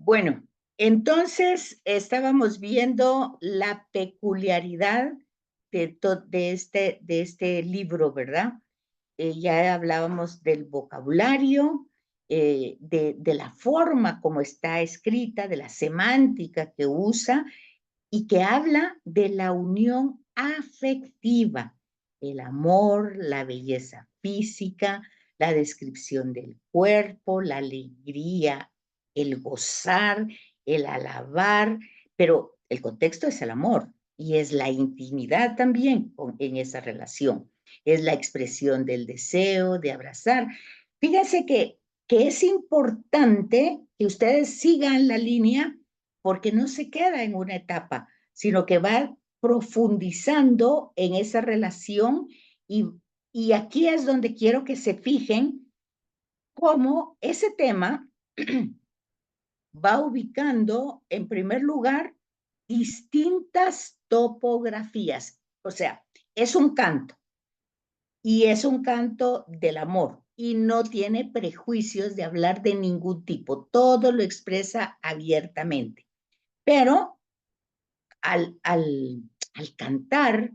Bueno, entonces estábamos viendo la peculiaridad de este libro, ¿verdad? Ya hablábamos del vocabulario, de la forma como está escrita, de la semántica que usa y que habla de la unión afectiva, el amor, la belleza física, la descripción del cuerpo, la alegría, el gozar, el alabar, pero el contexto es el amor y es la intimidad también en esa relación. Es la expresión del deseo, de abrazar. Fíjense que es importante que ustedes sigan la línea porque no se queda en una etapa, sino que va profundizando en esa relación y, y aquí es donde quiero que se fijen cómo ese tema va ubicando en primer lugar distintas topografías. O sea, es un canto y es un canto del amor y no tiene prejuicios de hablar de ningún tipo. Todo lo expresa abiertamente. Pero al, al, al cantar,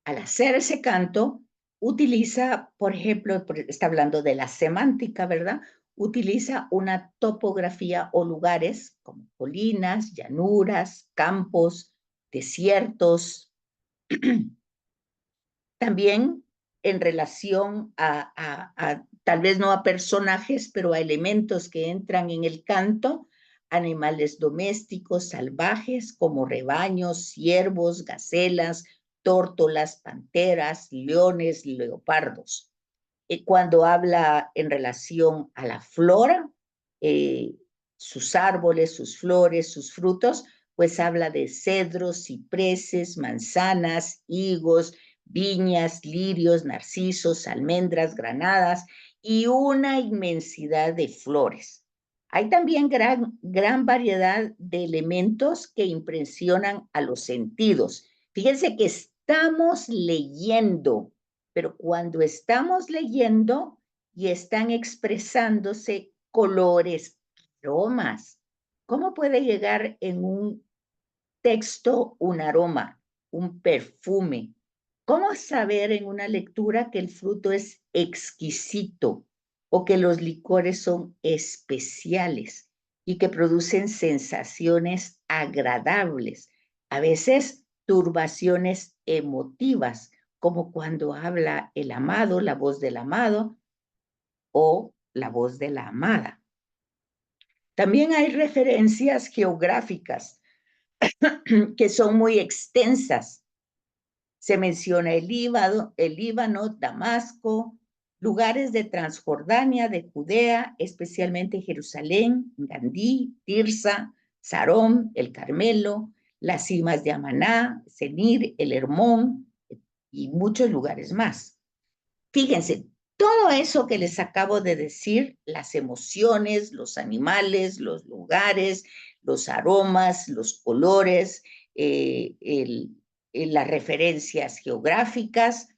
al hacer ese canto, utiliza, por ejemplo, está hablando de la semántica, ¿verdad? Utiliza una topografía o lugares como colinas, llanuras, campos, desiertos. También en relación tal vez no a personajes, pero a elementos que entran en el canto, animales domésticos, salvajes, como rebaños, ciervos, gacelas, tórtolas, panteras, leones, leopardos. Cuando habla en relación a la flora, eh, sus árboles, sus flores, sus frutos, pues habla de cedros, cipreses, manzanas, higos, viñas, lirios, narcisos, almendras, granadas y una inmensidad de flores. Hay también gran variedad de elementos que impresionan a los sentidos. Fíjense que estamos leyendo, pero cuando estamos leyendo y están expresándose colores, aromas, ¿cómo puede llegar en un texto un aroma, un perfume? ¿Cómo saber en una lectura que el fruto es exquisito o que los licores son especiales y que producen sensaciones agradables? A veces turbaciones emotivas, como cuando habla el amado, la voz del amado o la voz de la amada. También hay referencias geográficas que son muy extensas. Se menciona el Líbano, Damasco, lugares de Transjordania, de Judea, especialmente Jerusalén, Gandí, Tirsa, Sarón, el Carmelo, las cimas de Amaná, Senir, el Hermón y muchos lugares más. Fíjense, todo eso que les acabo de decir, las emociones, los animales, los lugares, los aromas, los colores, las referencias geográficas,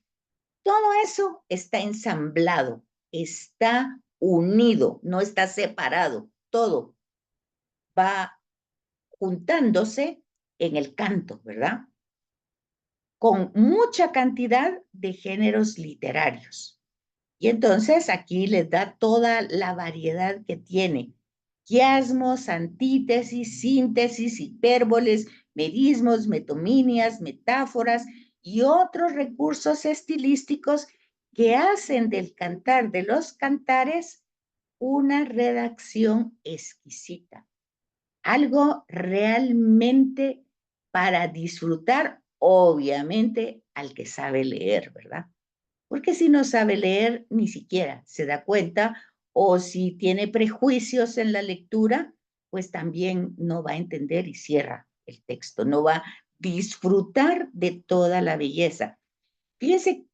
todo eso está ensamblado, está unido, no está separado, todo va juntándose en el canto, ¿verdad? Con mucha cantidad de géneros literarios. Y entonces aquí les da toda la variedad que tiene. Quiasmos, antítesis, síntesis, hipérboles, merismos, metominias, metáforas y otros recursos estilísticos que hacen del cantar de los cantares una redacción exquisita. Algo realmente para disfrutar, obviamente, al que sabe leer, ¿verdad? Porque si no sabe leer, ni siquiera se da cuenta, o si tiene prejuicios en la lectura, pues también no va a entender y cierra el texto, no va a disfrutar de toda la belleza. Fíjense,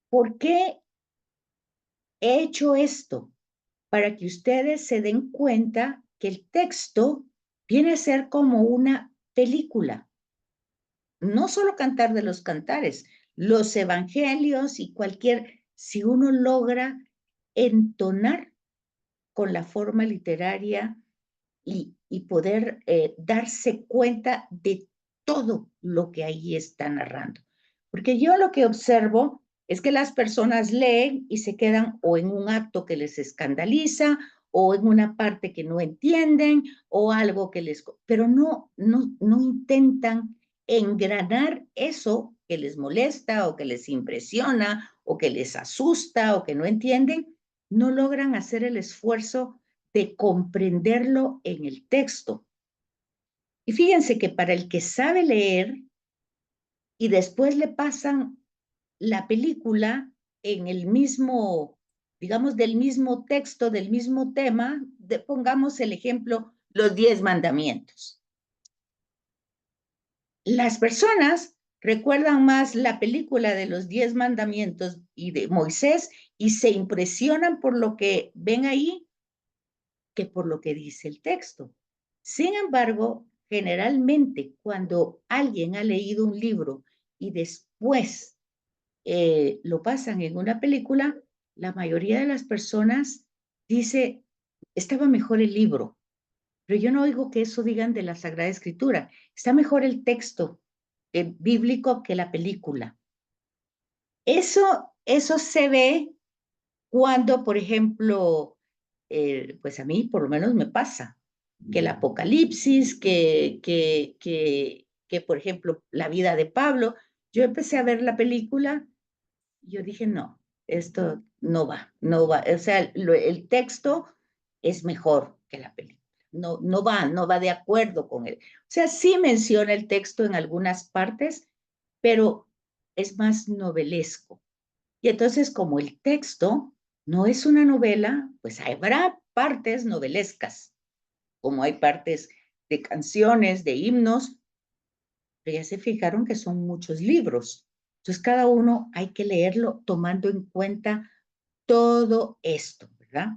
¿por qué he hecho esto? Para que ustedes se den cuenta que el texto viene a ser como una película, no solo Cantar de los Cantares, los evangelios y cualquier, si uno logra entonar con la forma literaria y poder darse cuenta de todo lo que ahí está narrando. Porque yo lo que observo es que las personas leen y se quedan o en un acto que les escandaliza o en una parte que no entienden o algo que les... Pero no intentan engranar eso que les molesta o que les impresiona o que les asusta o que no entienden, no logran hacer el esfuerzo de comprenderlo en el texto. Y fíjense que para el que sabe leer y después le pasan la película en el mismo, digamos, del mismo texto, del mismo tema, pongamos el ejemplo, los 10 mandamientos. Las personas recuerdan más la película de los 10 mandamientos y de Moisés y se impresionan por lo que ven ahí que por lo que dice el texto. Sin embargo, generalmente cuando alguien ha leído un libro y después lo pasan en una película, la mayoría de las personas dice, estaba mejor el libro, pero yo no oigo que eso digan de la Sagrada Escritura. Está mejor el texto bíblico que la película. Eso se ve cuando, por ejemplo, pues a mí por lo menos me pasa, que el Apocalipsis, que por ejemplo, la vida de Pablo, yo empecé a ver la película y yo dije, no, esto no va. O sea, el texto es mejor que la película. No va de acuerdo con él. O sea, sí menciona el texto en algunas partes, pero es más novelesco. Y entonces, como el texto no es una novela, pues habrá partes novelescas, como hay partes de canciones, de himnos, pero ya se fijaron que son muchos libros. Entonces, cada uno hay que leerlo tomando en cuenta todo esto, ¿verdad?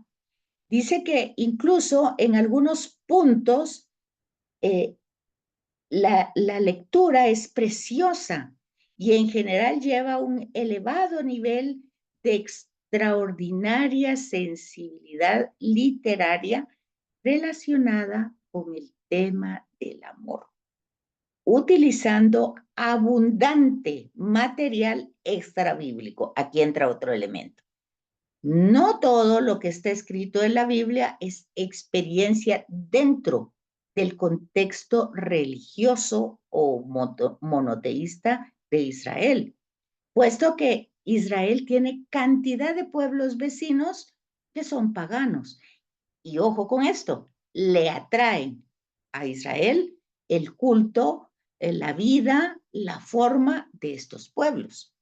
Dice que incluso en algunos puntos eh, la lectura es preciosa y en general lleva un elevado nivel de extraordinaria sensibilidad literaria relacionada con el tema del amor, utilizando abundante material extrabíblico. Aquí entra otro elemento. No todo lo que está escrito en la Biblia es experiencia dentro del contexto religioso o monoteísta de Israel, puesto que Israel tiene cantidad de pueblos vecinos que son paganos. Y ojo con esto, le atraen a Israel el culto, la vida, la forma de estos pueblos.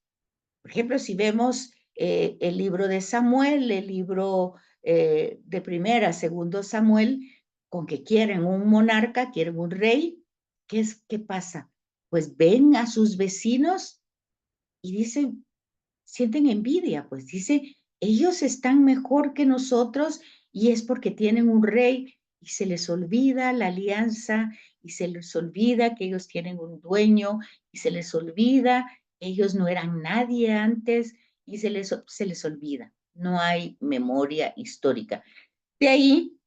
Por ejemplo, si vemos el libro de Samuel, el libro de primera, segundo Samuel, con que quieren un monarca, quieren un rey, ¿qué pasa? Pues ven a sus vecinos y dicen, sienten envidia, pues dice, ellos están mejor que nosotros y es porque tienen un rey y se les olvida la alianza y se les olvida que ellos tienen un dueño y se les olvida, ellos no eran nadie antes y se les olvida. No hay memoria histórica. De ahí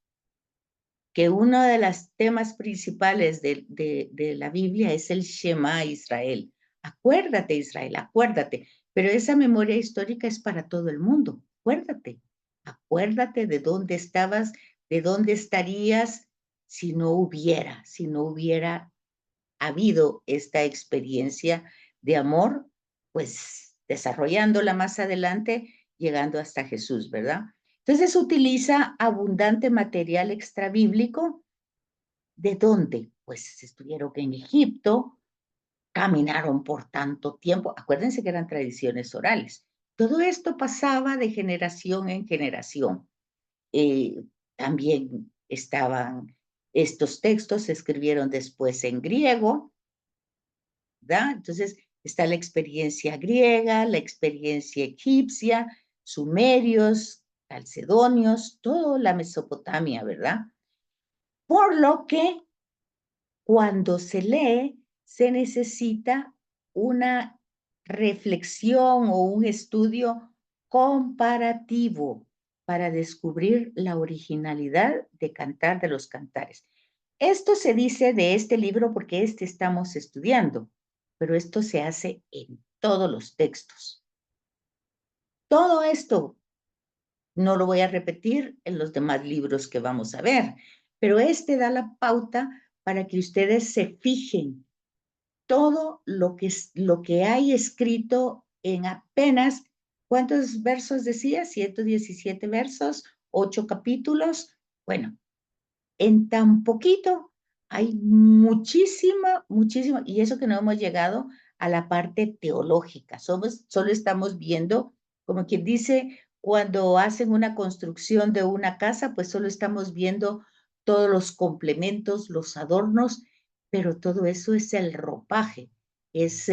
que uno de los temas principales de la Biblia es el Shema Israel. Acuérdate, Israel, acuérdate. Pero esa memoria histórica es para todo el mundo. Acuérdate. Acuérdate de dónde estabas, de dónde estarías si no hubiera habido esta experiencia de amor, pues desarrollándola más adelante, llegando hasta Jesús, ¿verdad? Entonces utiliza abundante material extrabíblico. ¿De dónde? Pues estuvieron en Egipto, caminaron por tanto tiempo. Acuérdense que eran tradiciones orales. Todo esto pasaba de generación en generación. También estaban estos textos, se escribieron después en griego, ¿verdad? Entonces está la experiencia griega, la experiencia egipcia, sumerios, calcedonios, toda la Mesopotamia, ¿verdad? Por lo que cuando se lee se necesita una reflexión o un estudio comparativo para descubrir la originalidad de Cantar de los Cantares. Esto se dice de este libro porque este estamos estudiando, pero esto se hace en todos los textos. Todo esto no lo voy a repetir en los demás libros que vamos a ver, pero este da la pauta para que ustedes se fijen todo lo que hay escrito en apenas, ¿cuántos versos decía? 117 versos, 8 capítulos. Bueno, en tan poquito hay muchísima, muchísima, y eso que no hemos llegado a la parte teológica, solo estamos viendo, como quien dice, cuando hacen una construcción de una casa, pues solo estamos viendo todos los complementos, los adornos, pero todo eso es el ropaje, es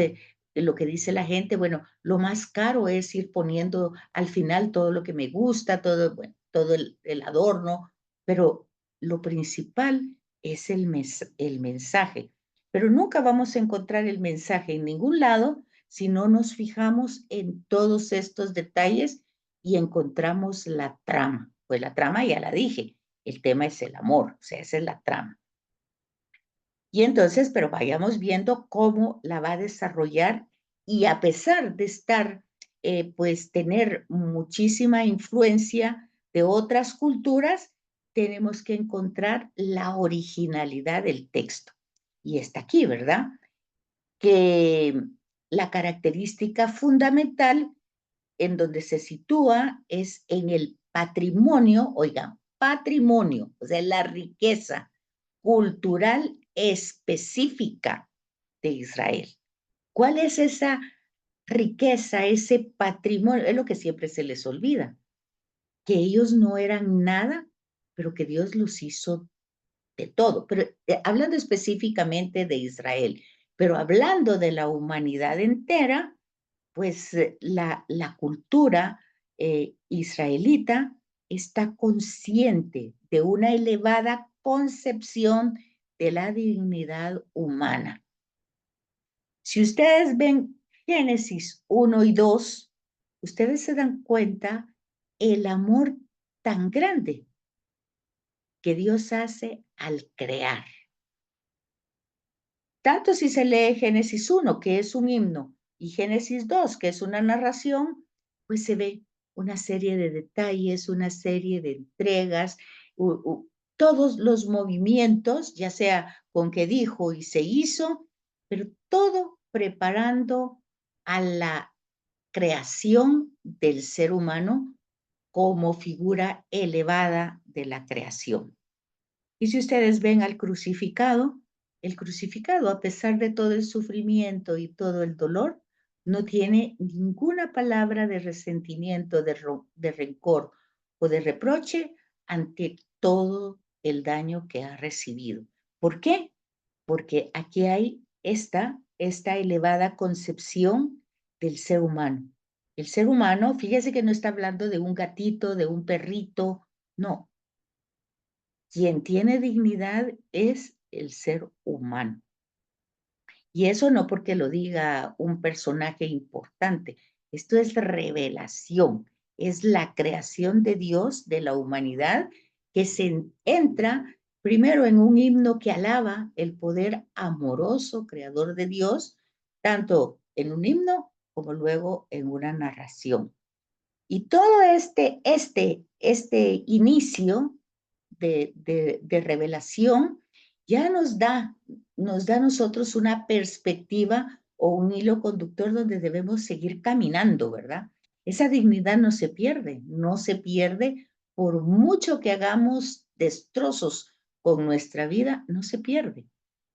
lo que dice la gente, bueno, lo más caro es ir poniendo al final todo lo que me gusta, todo, bueno, todo el adorno, pero lo principal es el mensaje, pero nunca vamos a encontrar el mensaje en ningún lado si no nos fijamos en todos estos detalles y encontramos la trama. Pues la trama ya la dije, el tema es el amor, o sea, esa es la trama. Y entonces, pero vayamos viendo cómo la va a desarrollar y a pesar de estar, pues tener muchísima influencia de otras culturas, tenemos que encontrar la originalidad del texto. Y está aquí, ¿verdad? Que la característica fundamental en donde se sitúa es en el patrimonio, oigan, patrimonio, o sea, la riqueza cultural específica de Israel. ¿Cuál es esa riqueza, ese patrimonio? Es lo que siempre se les olvida, que ellos no eran nada, pero que Dios los hizo de todo. Pero hablando específicamente de Israel, pero hablando de la humanidad entera, pues la cultura israelita está consciente de una elevada concepción de la dignidad humana. Si ustedes ven Génesis 1 y 2, ustedes se dan cuenta el amor tan grande que Dios hace al crear. Tanto si se lee Génesis 1, que es un himno, y Génesis 2, que es una narración, pues se ve una serie de detalles, una serie de entregas, todos los movimientos, ya sea con que dijo y se hizo, pero todo preparando a la creación del ser humano como figura elevada de la creación. Y si ustedes ven al crucificado, el crucificado, a pesar de todo el sufrimiento y todo el dolor, no tiene ninguna palabra de resentimiento, de rencor o de reproche ante todo el daño que ha recibido. ¿Por qué? Porque aquí hay esta elevada concepción del ser humano. El ser humano, fíjese que no está hablando de un gatito, de un perrito, no, quien tiene dignidad es el ser humano. Y eso no porque lo diga un personaje importante. Esto es revelación, es la creación de Dios, de la humanidad, que se entra primero en un himno que alaba el poder amoroso, creador de Dios, tanto en un himno como luego en una narración. Y todo este inicio de revelación ya nos da a nosotros una perspectiva o un hilo conductor donde debemos seguir caminando, ¿verdad? Esa dignidad no se pierde, no se pierde por mucho que hagamos destrozos con nuestra vida, no se pierde,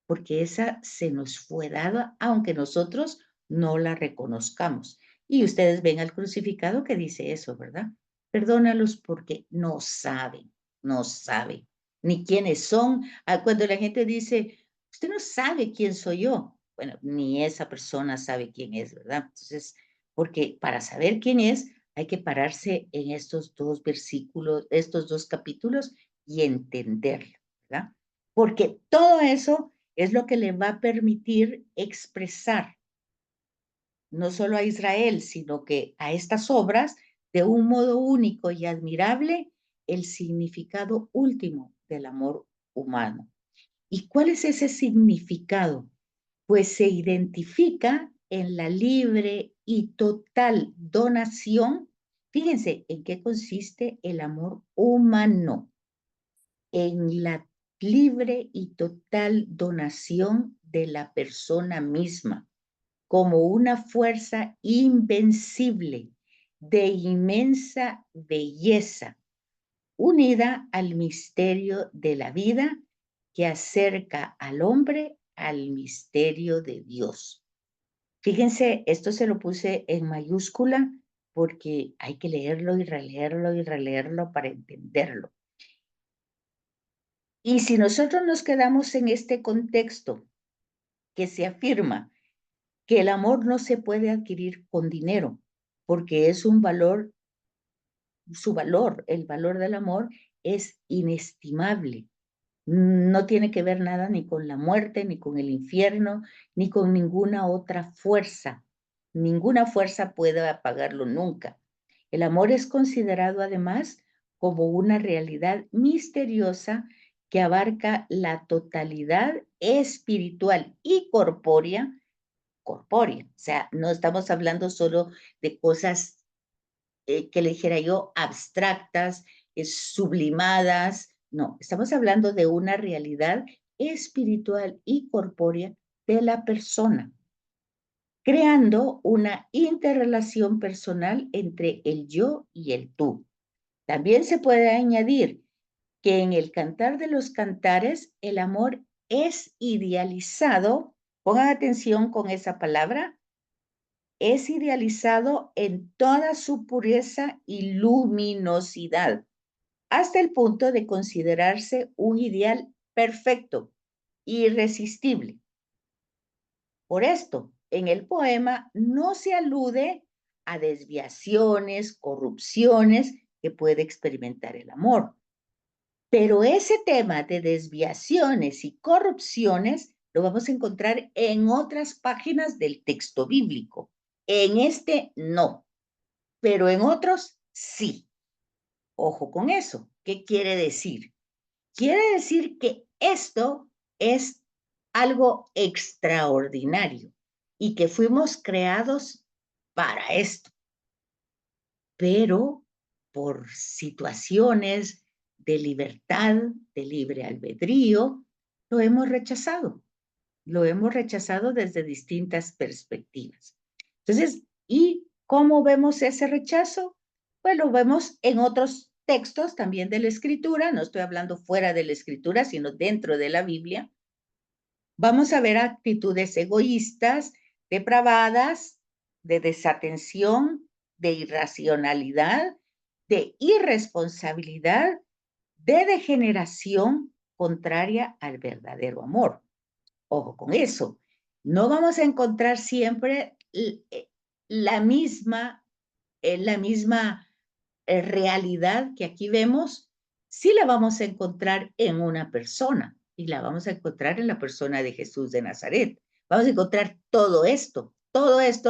porque esa se nos fue dada, aunque nosotros no la reconozcamos. Y ustedes ven al crucificado que dice eso, ¿verdad? Perdónalos porque no saben, no saben ni quiénes son. Cuando la gente dice, usted no sabe quién soy yo, bueno, ni esa persona sabe quién es, ¿verdad? Entonces, porque para saber quién es, hay que pararse en estos dos versículos, estos dos capítulos y entenderlo, ¿verdad? Porque todo eso es lo que le va a permitir expresar no solo a Israel, sino que a estas obras de un modo único y admirable el significado último del amor humano. ¿Y cuál es ese significado? Pues se identifica en la libre y total donación. Fíjense en qué consiste el amor humano, en la libre y total donación de la persona misma, como una fuerza invencible de inmensa belleza, unida al misterio de la vida que acerca al hombre al misterio de Dios. Fíjense, esto se lo puse en mayúscula porque hay que leerlo y releerlo para entenderlo. Y si nosotros nos quedamos en este contexto que se afirma que el amor no se puede adquirir con dinero, porque es un valor, su valor, el valor del amor es inestimable. No tiene que ver nada ni con la muerte, ni con el infierno, ni con ninguna otra fuerza. Ninguna fuerza puede apagarlo nunca. El amor es considerado además como una realidad misteriosa que abarca la totalidad espiritual y corpórea. O sea, no estamos hablando solo de cosas que le dijera yo, abstractas, sublimadas. No, estamos hablando de una realidad espiritual y corpórea de la persona, creando una interrelación personal entre el yo y el tú. También se puede añadir que en el Cantar de los Cantares el amor es idealizado, pongan atención con esa palabra, es idealizado en toda su pureza y luminosidad, hasta el punto de considerarse un ideal perfecto, irresistible. Por esto, en el poema no se alude a desviaciones, corrupciones que puede experimentar el amor. Pero ese tema de desviaciones y corrupciones lo vamos a encontrar en otras páginas del texto bíblico. En este no, pero en otros sí. Ojo con eso. ¿Qué quiere decir? Quiere decir que esto es algo extraordinario y que fuimos creados para esto, pero por situaciones de libertad, de libre albedrío, lo hemos rechazado. Lo hemos rechazado desde distintas perspectivas. Entonces, ¿y cómo vemos ese rechazo? Pues lo vemos en otros textos también de la Escritura, no estoy hablando fuera de la Escritura, sino dentro de la Biblia. Vamos a ver actitudes egoístas, depravadas, de desatención, de irracionalidad, de irresponsabilidad, de degeneración contraria al verdadero amor. Ojo con eso. No vamos a encontrar siempre la misma, la misma realidad que aquí vemos. Sí la vamos a encontrar en una persona y la vamos a encontrar en la persona de Jesús de Nazaret. Vamos a encontrar todo esto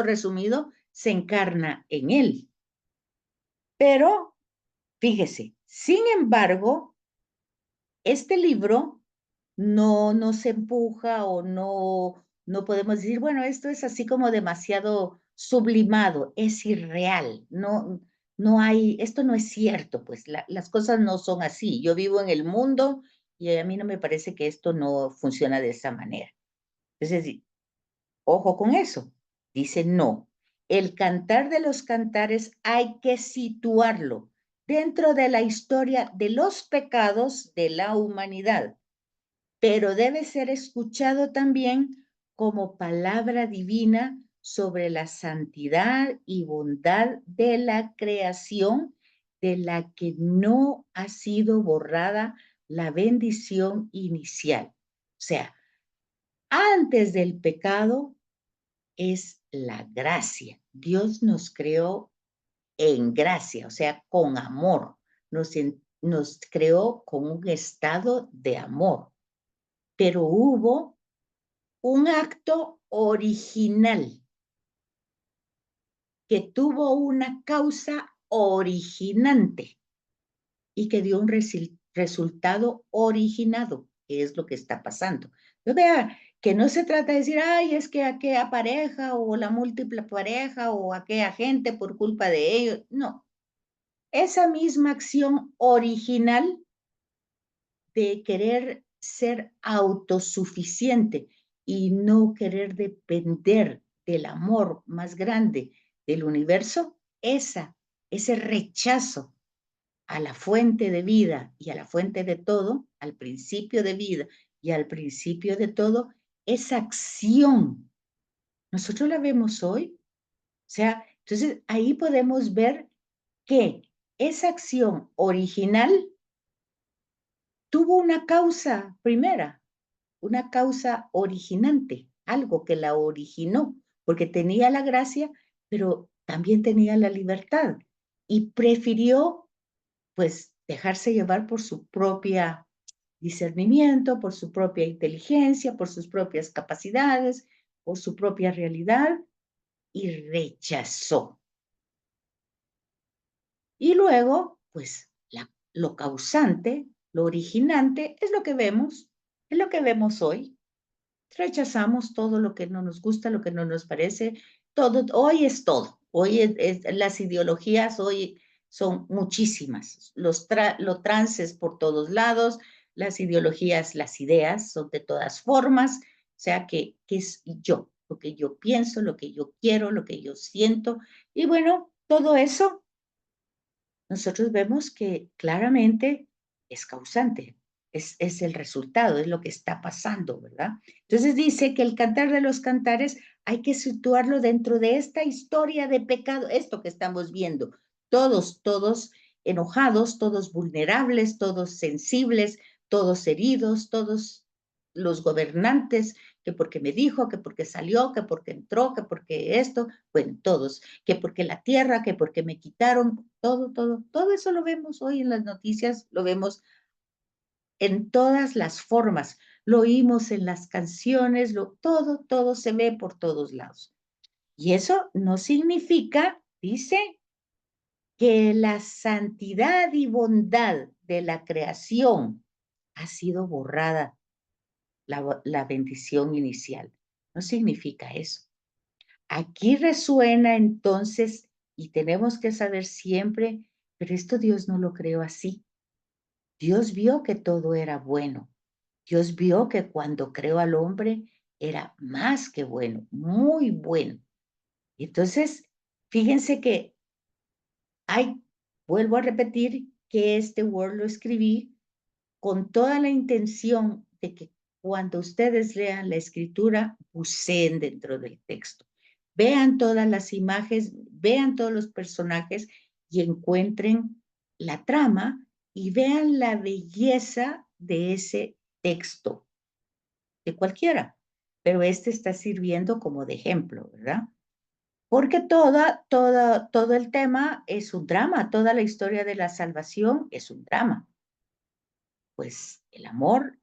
resumido se encarna en él. Pero, fíjese, sin embargo, este libro no nos empuja o no podemos decir, bueno, esto es así como demasiado sublimado, es irreal, no hay, esto no es cierto, pues las cosas no son así. Yo vivo en el mundo y a mí no me parece que esto no funciona de esa manera. Entonces, ojo con eso. Dice, no, el Cantar de los Cantares hay que situarlo dentro de la historia de los pecados de la humanidad, pero debe ser escuchado también como palabra divina sobre la santidad y bondad de la creación, de la que no ha sido borrada la bendición inicial. O sea, antes del pecado es la gracia. Dios nos creó en gracia, o sea, con amor. Nos creó con un estado de amor, pero hubo un acto original que tuvo una causa originante y que dio un resultado originado, que es lo que está pasando. Entonces, vea, que no se trata de decir, ay, es que aquella pareja o la múltiple pareja o aquella gente por culpa de ellos. No, esa misma acción original de querer ser autosuficiente y no querer depender del amor más grande del universo, ese rechazo a la fuente de vida y a la fuente de todo, al principio de vida y al principio de todo, esa acción, nosotros la vemos hoy. O sea, entonces ahí podemos ver que esa acción original tuvo una causa primera, una causa originante, algo que la originó, porque tenía la gracia, pero también tenía la libertad y prefirió, pues, dejarse llevar por su propia discernimiento, por su propia inteligencia, por sus propias capacidades, por su propia realidad y rechazó. Y luego, pues, lo causante, lo originante, es lo que vemos hoy. Rechazamos todo lo que no nos gusta, lo que no nos parece, todo, hoy es todo. Hoy las ideologías hoy son muchísimas. Lo trans es por todos lados, las ideologías, las ideas son de todas formas, o sea que es yo, lo que yo pienso, lo que yo quiero, lo que yo siento. Y bueno, todo eso nosotros vemos que claramente es causante, es el resultado, es lo que está pasando, ¿verdad? Entonces dice que el cantar de los cantares hay que situarlo dentro de esta historia de pecado, esto que estamos viendo, todos enojados, todos vulnerables, todos sensibles, todos heridos, todos los gobernantes, que porque me dijo, que porque salió, que porque entró, que porque esto, bueno, todos, que porque la tierra, que porque me quitaron, todo eso lo vemos hoy en las noticias, lo vemos en todas las formas, lo oímos en las canciones, todo se ve por todos lados. Y eso no significa, dice, que la santidad y bondad de la creación ha sido borrada, la bendición inicial. No significa eso. Aquí resuena entonces, y tenemos que saber siempre, pero esto Dios no lo creó así. Dios vio que todo era bueno. Dios vio que cuando creó al hombre era más que bueno, muy bueno. Entonces, fíjense que hay, vuelvo a repetir que este Word lo escribí con toda la intención de que cuando ustedes lean la escritura, buceen dentro del texto. Vean todas las imágenes, vean todos los personajes y encuentren la trama y vean la belleza de ese texto, de cualquiera. Pero este está sirviendo como de ejemplo, ¿verdad? Porque todo el tema es un drama, toda la historia de la salvación es un drama. Pues el amor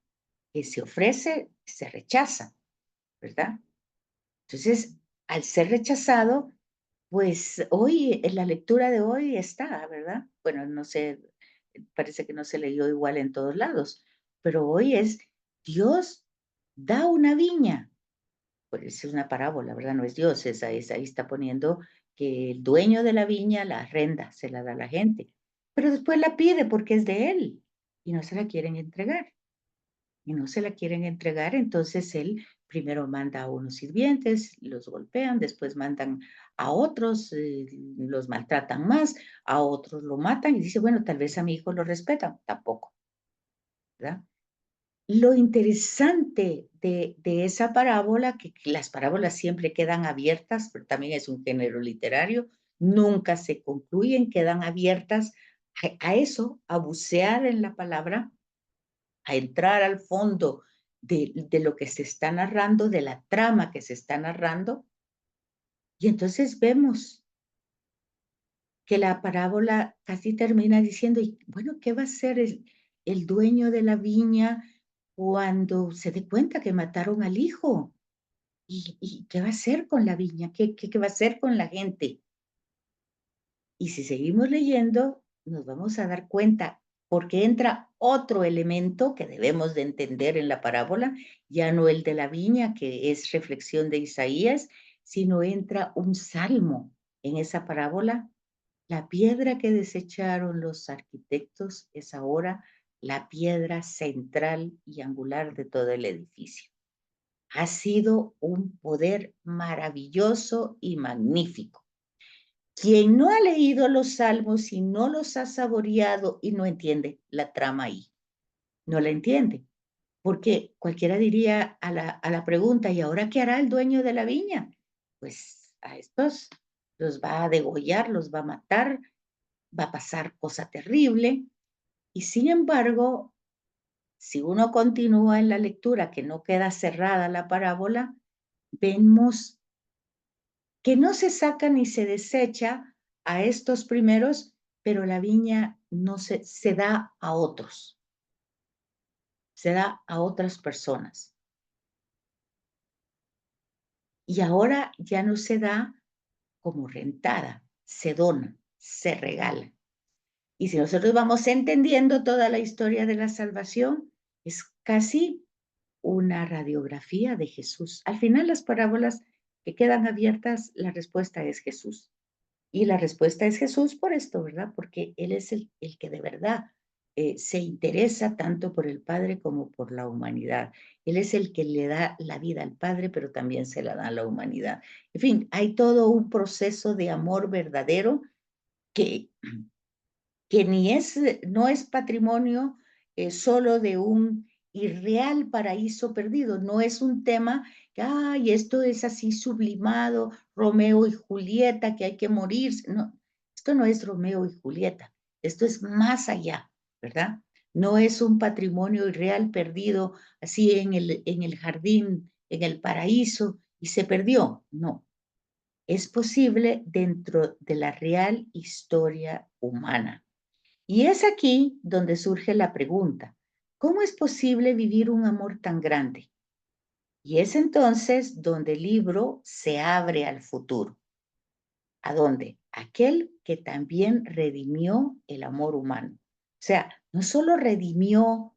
que se ofrece se rechaza, ¿verdad? Entonces, al ser rechazado, pues hoy, en la lectura de hoy está, ¿verdad? Bueno, no sé, parece que no se leyó igual en todos lados, pero hoy es Dios da una viña, pues es una parábola, ¿verdad? No es Dios, ahí está poniendo que el dueño de la viña la arrenda, se la da a la gente, pero después la pide porque es de él y no se la quieren entregar. Y no se la quieren entregar, entonces él primero manda a unos sirvientes, los golpean, después mandan a otros, los maltratan más, a otros lo matan y dice, bueno, tal vez a mi hijo lo respetan, tampoco, ¿verdad? Lo interesante de esa parábola, que las parábolas siempre quedan abiertas, pero también es un género literario, nunca se concluyen, quedan abiertas a eso, a bucear en la palabra, a entrar al fondo de lo que se está narrando, de la trama que se está narrando, y entonces vemos que la parábola casi termina diciendo, y bueno, ¿qué va a hacer el dueño de la viña cuando se dé cuenta que mataron al hijo? ¿Y qué va a hacer con la viña? ¿Qué va a hacer con la gente? Y si seguimos leyendo, nos vamos a dar cuenta, porque entra otro elemento que debemos de entender en la parábola, ya no el de la viña, que es reflexión de Isaías, sino entra un salmo en esa parábola. La piedra que desecharon los arquitectos es ahora la piedra central y angular de todo el edificio. Ha sido un poder maravilloso y magnífico. Quien no ha leído los salmos y no los ha saboreado y no entiende la trama ahí, no la entiende, porque cualquiera diría a la pregunta, ¿y ahora qué hará el dueño de la viña? Pues a estos los va a degollar, los va a matar, va a pasar cosa terrible. Y sin embargo, si uno continúa en la lectura, que no queda cerrada la parábola, vemos que no se saca ni se desecha a estos primeros, pero la viña no se da a otros, se da a otras personas. Y ahora ya no se da como rentada, se dona, se regala. Y si nosotros vamos entendiendo toda la historia de la salvación, es casi una radiografía de Jesús. Al final, las parábolas que quedan abiertas, la respuesta es Jesús. Y la respuesta es Jesús por esto, ¿verdad? Porque Él es el que de verdad se interesa tanto por el Padre como por la humanidad. Él es el que le da la vida al Padre, pero también se la da a la humanidad. En fin, hay todo un proceso de amor verdadero que que ni es, no es patrimonio solo de un irreal paraíso perdido, no es un tema que, ay, esto es así sublimado, Romeo y Julieta, que hay que morir. No, esto no es Romeo y Julieta, esto es más allá, ¿verdad? No es un patrimonio irreal perdido así en el jardín, en el paraíso, y se perdió. No, es posible dentro de la real historia humana. Y es aquí donde surge la pregunta, ¿cómo es posible vivir un amor tan grande? Y es entonces donde el libro se abre al futuro. ¿A dónde? Aquel que también redimió el amor humano. O sea, no solo redimió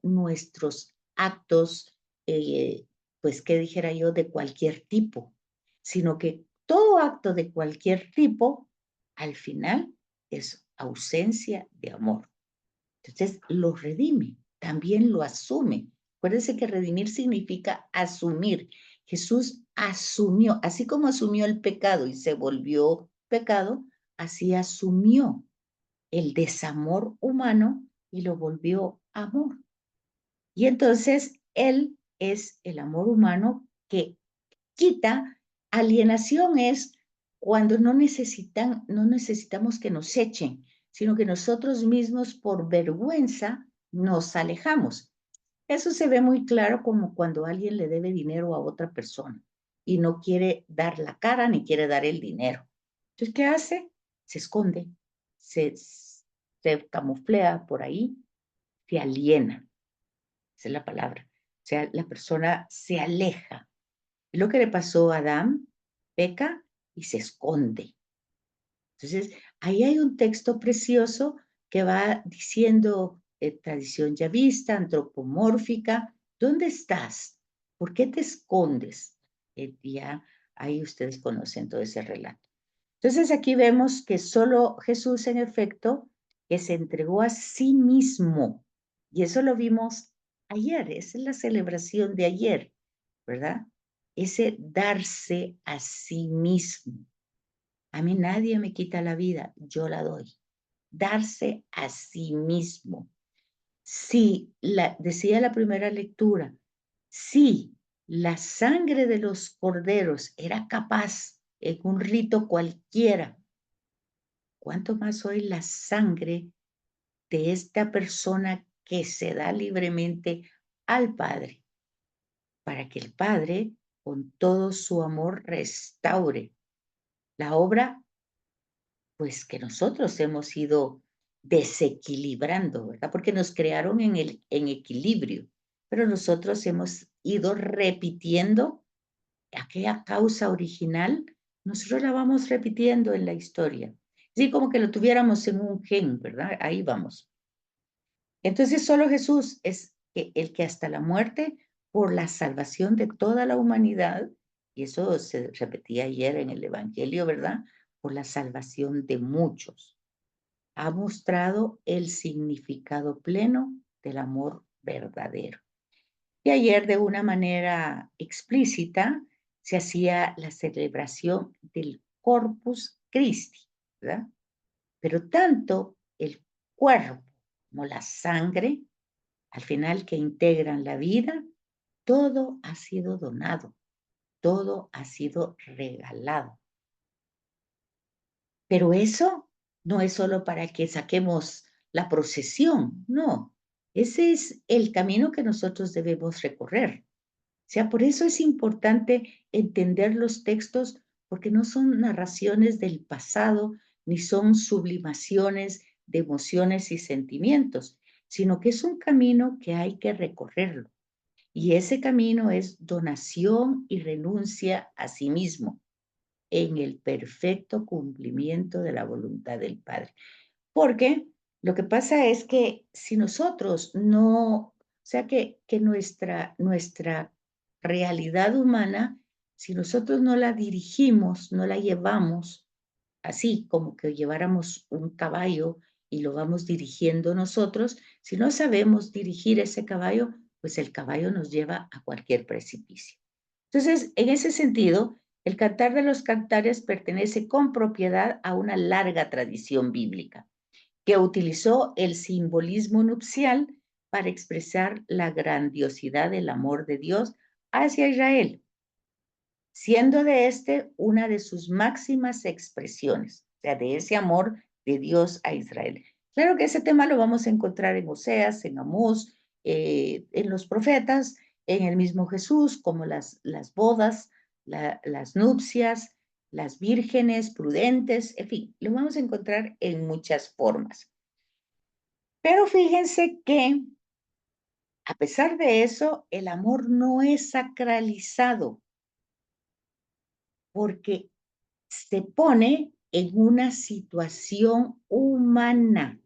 nuestros actos, pues, ¿qué dijera yo? De cualquier tipo, sino que todo acto de cualquier tipo, al final, es ausencia de amor. Entonces, lo redime, también lo asume. Acuérdense que redimir significa asumir. Jesús asumió, así como asumió el pecado y se volvió pecado, así asumió el desamor humano y lo volvió amor. Y entonces Él es el amor humano que quita. Alienación es cuando no necesitamos que nos echen, sino que nosotros mismos por vergüenza nos alejamos. Eso se ve muy claro como cuando alguien le debe dinero a otra persona y no quiere dar la cara ni quiere dar el dinero. Entonces, ¿qué hace? Se esconde, se camuflea por ahí, se aliena, esa es la palabra. O sea, la persona se aleja. Lo que le pasó a Adán, peca y se esconde. Entonces, ahí hay un texto precioso que va diciendo tradición yavista, antropomórfica, ¿dónde estás? ¿Por qué te escondes? Ya ahí ustedes conocen todo ese relato. Entonces, aquí vemos que solo Jesús, en efecto, que se entregó a sí mismo, y eso lo vimos ayer, esa es la celebración de ayer, ¿verdad? Ese darse a sí mismo. A mí nadie me quita la vida, yo la doy. Darse a sí mismo. Si decía la primera lectura, si la sangre de los corderos era capaz en un rito cualquiera, ¿cuánto más hoy la sangre de esta persona que se da libremente al Padre, para que el Padre, con todo su amor, restaure la obra, pues que nosotros hemos ido desequilibrando, ¿verdad? Porque nos crearon en equilibrio, pero nosotros hemos ido repitiendo aquella causa original nosotros la vamos repitiendo en la historia. Así como que lo tuviéramos en un gen, ¿verdad? Ahí vamos. Entonces solo Jesús es el que hasta la muerte, por la salvación de toda la humanidad, y eso se repetía ayer en el Evangelio, ¿verdad? Por la salvación de muchos, ha mostrado el significado pleno del amor verdadero. Y ayer, de una manera explícita, se hacía la celebración del Corpus Christi, ¿verdad? Pero tanto el cuerpo como la sangre, al final que integran la vida, todo ha sido donado, todo ha sido regalado. Pero eso no es solo para que saquemos la procesión, no. Ese es el camino que nosotros debemos recorrer. O sea, por eso es importante entender los textos, porque no son narraciones del pasado, ni son sublimaciones de emociones y sentimientos, sino que es un camino que hay que recorrerlo. Y ese camino es donación y renuncia a sí mismo en el perfecto cumplimiento de la voluntad del Padre. Porque lo que pasa es que si nosotros no, o sea, que nuestra realidad humana, si nosotros no la dirigimos, no la llevamos, así como que lleváramos un caballo y lo vamos dirigiendo nosotros, si no sabemos dirigir ese caballo, pues el caballo nos lleva a cualquier precipicio. Entonces, en ese sentido, el Cantar de los Cantares pertenece con propiedad a una larga tradición bíblica que utilizó el simbolismo nupcial para expresar la grandiosidad del amor de Dios hacia Israel, siendo de este una de sus máximas expresiones, o sea, de ese amor de Dios a Israel. Claro que ese tema lo vamos a encontrar en Oseas, en Amós, en los profetas, en el mismo Jesús, como las bodas, las nupcias, las vírgenes prudentes, en fin, lo vamos a encontrar en muchas formas. Pero fíjense que, a pesar de eso, el amor no es sacralizado, porque se pone en una situación humana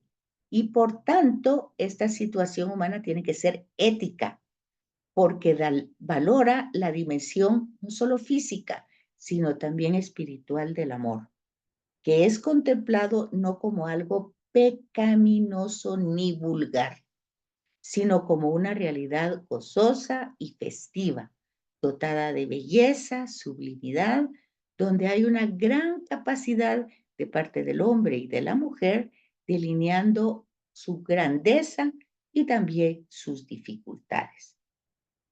y por tanto esta situación humana tiene que ser ética porque valora la dimensión no solo física, sino también espiritual del amor, que es contemplado no como algo pecaminoso ni vulgar, sino como una realidad gozosa y festiva, dotada de belleza, sublimidad, donde hay una gran capacidad de parte del hombre y de la mujer, delineando su grandeza y también sus dificultades.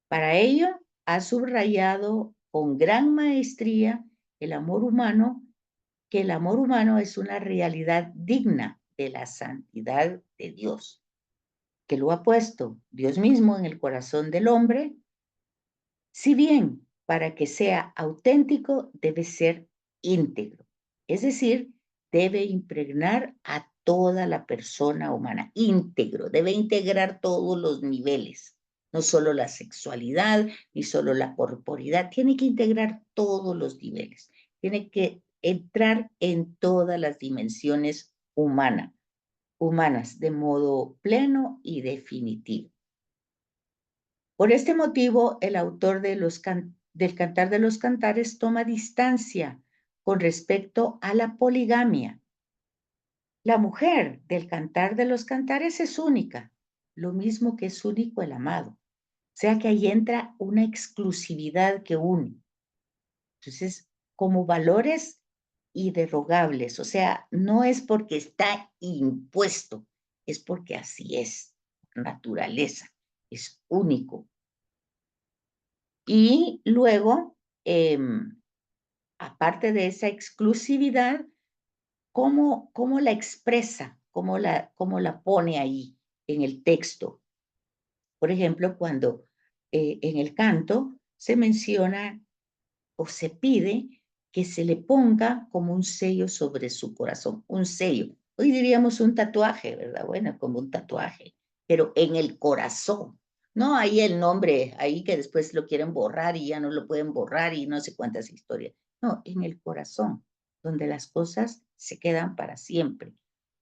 Para ello, ha subrayado con gran maestría el amor humano, que el amor humano es una realidad digna de la santidad de Dios, que lo ha puesto Dios mismo en el corazón del hombre, si bien para que sea auténtico debe ser íntegro, es decir, debe impregnar a toda la persona humana, íntegro, debe integrar todos los niveles, no solo la sexualidad, ni solo la corporidad, tiene que integrar todos los niveles, tiene que entrar en todas las dimensiones humanas de modo pleno y definitivo. Por este motivo, el autor del Cantar de los Cantares toma distancia con respecto a la poligamia. La mujer del Cantar de los Cantares es única, lo mismo que es único el amado. O sea que ahí entra una exclusividad que une. Entonces, como valores irrevogables, o sea, no es porque está impuesto, es porque así es, naturaleza, es único. Y luego, aparte de esa exclusividad, ¿cómo la expresa? ¿Cómo la pone ahí en el texto? Por ejemplo, cuando en el canto se menciona o se pide que se le ponga como un sello sobre su corazón, un sello. Hoy diríamos un tatuaje, ¿verdad? Bueno, como un tatuaje, pero en el corazón. No ahí el nombre, ahí que después lo quieren borrar y ya no lo pueden borrar y no sé cuántas historias. no, en el corazón, donde las cosas se quedan para siempre.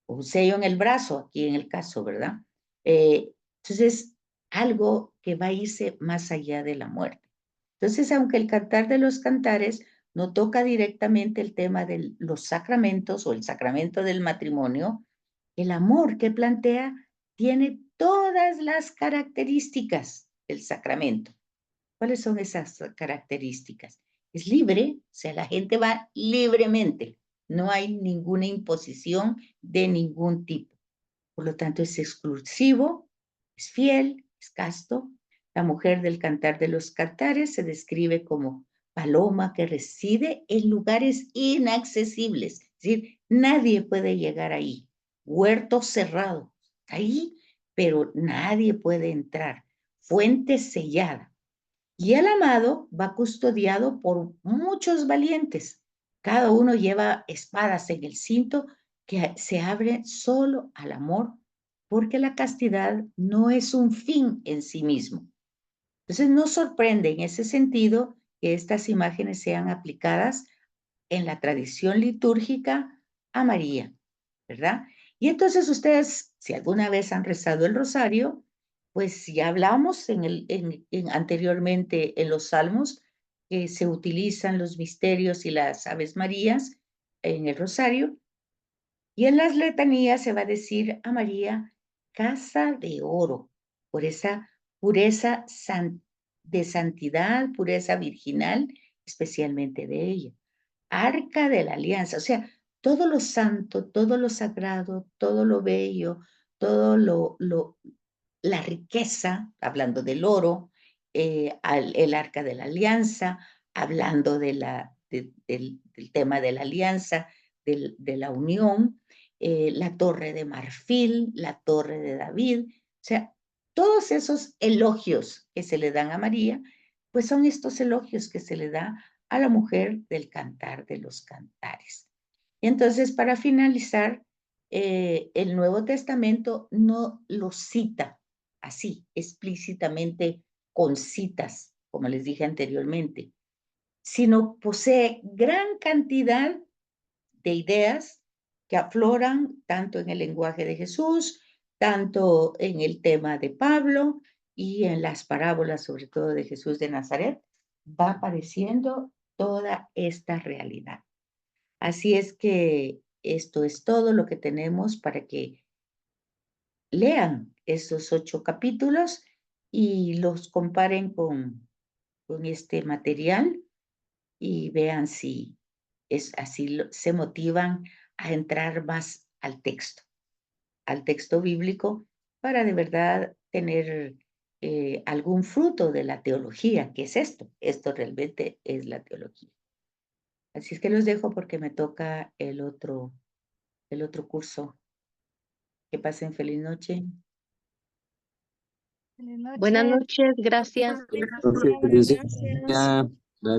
Un sello en el brazo, aquí en el caso, ¿verdad? Entonces, algo que va a irse más allá de la muerte. Entonces, aunque el Cantar de los Cantares no toca directamente el tema de los sacramentos o el sacramento del matrimonio, el amor que plantea tiene todas las características del sacramento. ¿Cuáles son esas características? Es libre, o sea, la gente va libremente. No hay ninguna imposición de ningún tipo. Por lo tanto, es exclusivo, es fiel, es casto. La mujer del Cantar de los Cantares se describe como paloma que reside en lugares inaccesibles. Es decir, nadie puede llegar ahí. Huerto cerrado, ahí, pero nadie puede entrar. Fuente sellada. Y el amado va custodiado por muchos valientes. Cada uno lleva espadas en el cinto que se abren solo al amor, porque la castidad no es un fin en sí mismo. Entonces, no sorprende en ese sentido que estas imágenes sean aplicadas en la tradición litúrgica a María, ¿verdad? Y entonces ustedes, si alguna vez han rezado el rosario, pues ya hablamos anteriormente en los salmos que se utilizan los misterios y las Aves Marías en el rosario, y en las letanías se va a decir a María, casa de oro, por esa pureza de santidad, pureza virginal, especialmente de ella. Arca de la alianza, o sea, todo lo santo, todo lo sagrado, todo lo bello, todo la riqueza, hablando del oro, el arca de la alianza, hablando del tema de la alianza, de la unión, la torre de marfil, la torre de David, o sea, todos esos elogios que se le dan a María, pues son estos elogios que se le da a la mujer del Cantar de los Cantares. Entonces, para finalizar, el Nuevo Testamento no lo cita así, explícitamente con citas, como les dije anteriormente, sino posee gran cantidad de ideas que afloran tanto en el lenguaje de Jesús, tanto en el tema de Pablo y en las parábolas, sobre todo de Jesús de Nazaret, va apareciendo toda esta realidad. Así es que esto es todo lo que tenemos para que lean esos 8 capítulos y los comparen con este material y vean si es así, se motivan a entrar más al texto bíblico, para de verdad tener algún fruto de la teología, que es esto. Esto realmente es la teología. Así es que los dejo porque me toca el otro curso. Que pasen feliz noche. Buenas noches, gracias. Gracias.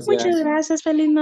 Muchas gracias, feliz noche.